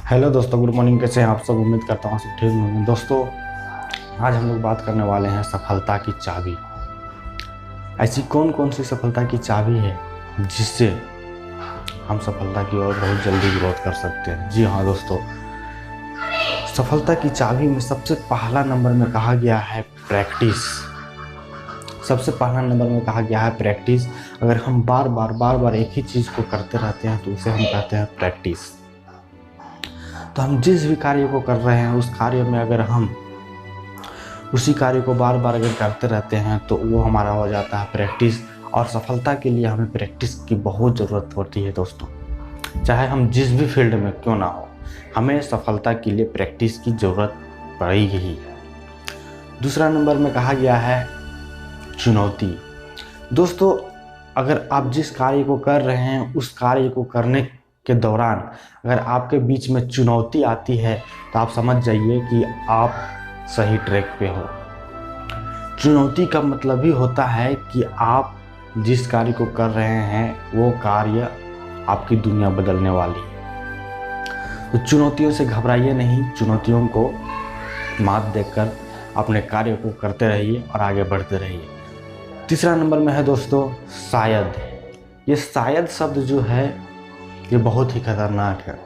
Hello दोस्तों, good morning. कैसे हैं आप सब? उम्मीद करता हूँ सब ठीक होंगे। दोस्तों, आज हम लोग बात करने वाले हैं सफलता की चाबी। ऐसी कौन कौन सी सफलता की चाबी है जिससे हम सफलता की ओर बहुत जल्दी ग्रोथ कर सकते हैं। जी हाँ दोस्तों, सफलता की चाबी में सबसे पहला नंबर में कहा गया है प्रैक्टिस। सबसे पहला नंबर में कहा गया है प्रैक्टिस। अगर हम बार बार एक ही चीज़ को करते रहते हैं तो उसे हम कहते हैं प्रैक्टिस। तो हम जिस भी कार्य को कर रहे हैं उस कार्य में अगर हम उसी कार्य को बार बार अगर करते रहते हैं तो वो हमारा हो जाता है प्रैक्टिस। और सफलता के लिए हमें प्रैक्टिस की बहुत ज़रूरत होती है दोस्तों। चाहे हम जिस भी फील्ड में क्यों ना हो, हमें सफलता के लिए प्रैक्टिस की ज़रूरत पड़ेगी ही। दूसरा नंबर में कहा गया है चुनौती। दोस्तों, अगर आप जिस कार्य को कर रहे हैं उस कार्य को करने के दौरान अगर आपके बीच में चुनौती आती है तो आप समझ जाइए कि आप सही ट्रैक पे हो। चुनौती का मतलब ही होता है कि आप जिस कार्य को कर रहे हैं वो कार्य आपकी दुनिया बदलने वाली है। तो चुनौतियों से घबराइए नहीं, चुनौतियों को मात देकर अपने कार्य को करते रहिए और आगे बढ़ते रहिए। तीसरा नंबर में है दोस्तों शायद। ये शायद शब्द जो है ये बहुत ही खतरनाक है।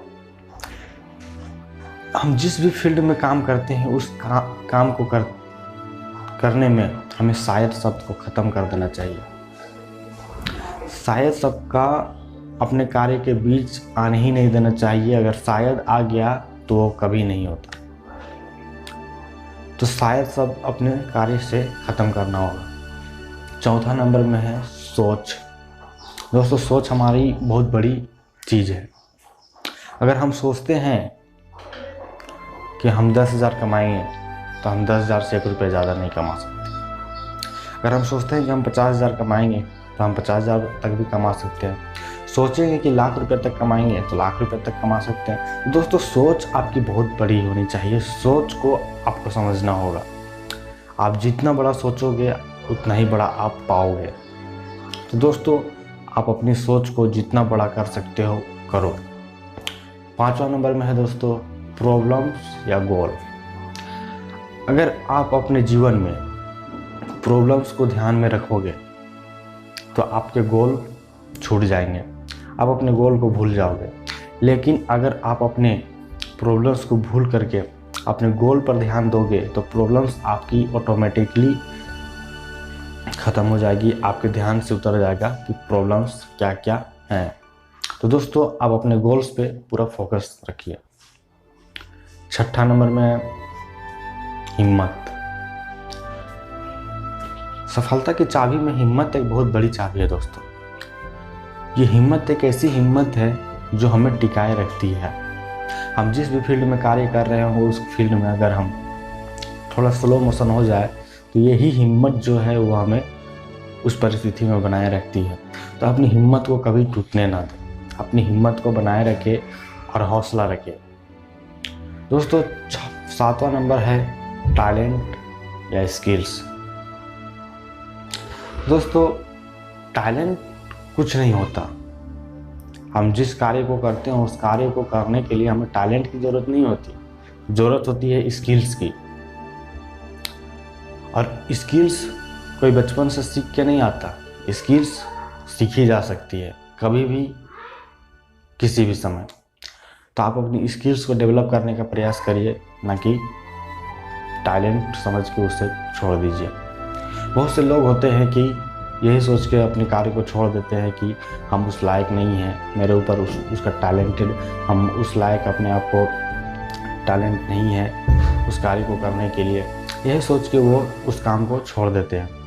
हम जिस भी फील्ड में काम करते हैं उस काम को करने में हमें शायद शब्द को ख़त्म कर देना चाहिए। शायद शब्द का अपने कार्य के बीच आने ही नहीं देना चाहिए। अगर शायद आ गया तो वो कभी नहीं होता। तो शायद शब्द अपने कार्य से ख़त्म करना होगा। चौथा नंबर में है सोच। दोस्तों, सोच हमारी बहुत बड़ी चीज़ है। अगर हम सोचते हैं कि हम 10,000 कमाएंगे तो हम 10,000 से 1 रुपये ज़्यादा नहीं कमा सकते। अगर हम सोचते हैं कि हम 50,000 कमाएंगे तो हम 50,000 तक भी कमा सकते हैं। सोचेंगे कि लाख रुपये तक कमाएंगे तो लाख रुपये तक कमा सकते हैं। दोस्तों, सोच आपकी बहुत बड़ी होनी चाहिए। सोच को आपको समझना होगा। आप जितना बड़ा सोचोगे उतना ही बड़ा आप पाओगे। तो दोस्तों, आप अपनी सोच को जितना बड़ा कर सकते हो करो। पांचवा नंबर में है दोस्तों प्रॉब्लम्स या गोल। अगर आप अपने जीवन में प्रॉब्लम्स को ध्यान में रखोगे तो आपके गोल छूट जाएंगे, आप अपने गोल को भूल जाओगे। लेकिन अगर आप अपने प्रॉब्लम्स को भूल करके अपने गोल पर ध्यान दोगे तो प्रॉब्लम्स आपकी ऑटोमेटिकली ख़त्म हो जाएगी। आपके ध्यान से उतर जाएगा कि प्रॉब्लम्स क्या क्या हैं। तो दोस्तों, आप अपने गोल्स पे पूरा फोकस रखिए। छठा नंबर में हिम्मत। सफलता की चाबी में हिम्मत एक बहुत बड़ी चाबी है दोस्तों। ये हिम्मत एक ऐसी हिम्मत है जो हमें टिकाए रखती है। हम जिस भी फील्ड में कार्य कर रहे हो उस फील्ड में अगर हम थोड़ा स्लो मोशन हो जाए तो यही हिम्मत जो है वो हमें उस परिस्थिति में बनाए रखती है। तो अपनी हिम्मत को कभी टूटने ना दें, अपनी हिम्मत को बनाए रखें और हौसला रखें। दोस्तों, सातवां नंबर है टैलेंट या स्किल्स। दोस्तों, टैलेंट कुछ नहीं होता। हम जिस कार्य को करते हैं उस कार्य को करने के लिए हमें टैलेंट की ज़रूरत नहीं होती, ज़रूरत होती है स्किल्स की। और स्किल्स कोई बचपन से सीख के नहीं आता। स्किल्स सीखी जा सकती है कभी भी, किसी भी समय। तो आप अपनी स्किल्स को डेवलप करने का प्रयास करिए, ना कि टैलेंट समझ के उसे छोड़ दीजिए। बहुत से लोग होते हैं कि यही सोच के अपने कार्य को छोड़ देते हैं कि हम उस लायक नहीं हैं, मेरे ऊपर उसका टैलेंटेड, हम उस लायक अपने आप को टैलेंट नहीं है उस कार्य को करने के लिए। यही सोच के वो उस काम को छोड़ देते हैं।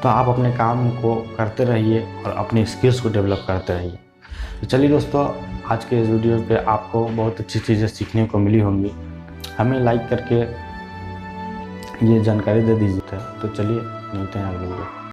तो आप अपने काम को करते रहिए और अपनी स्किल्स को डेवलप करते रहिए। तो चलिए दोस्तों, आज के इस वीडियो पे आपको बहुत अच्छी चीज़ें सीखने को मिली होंगी। हमें लाइक करके ये जानकारी दे दीजिए। तो चलिए मिलते हैं अगले वीडियो।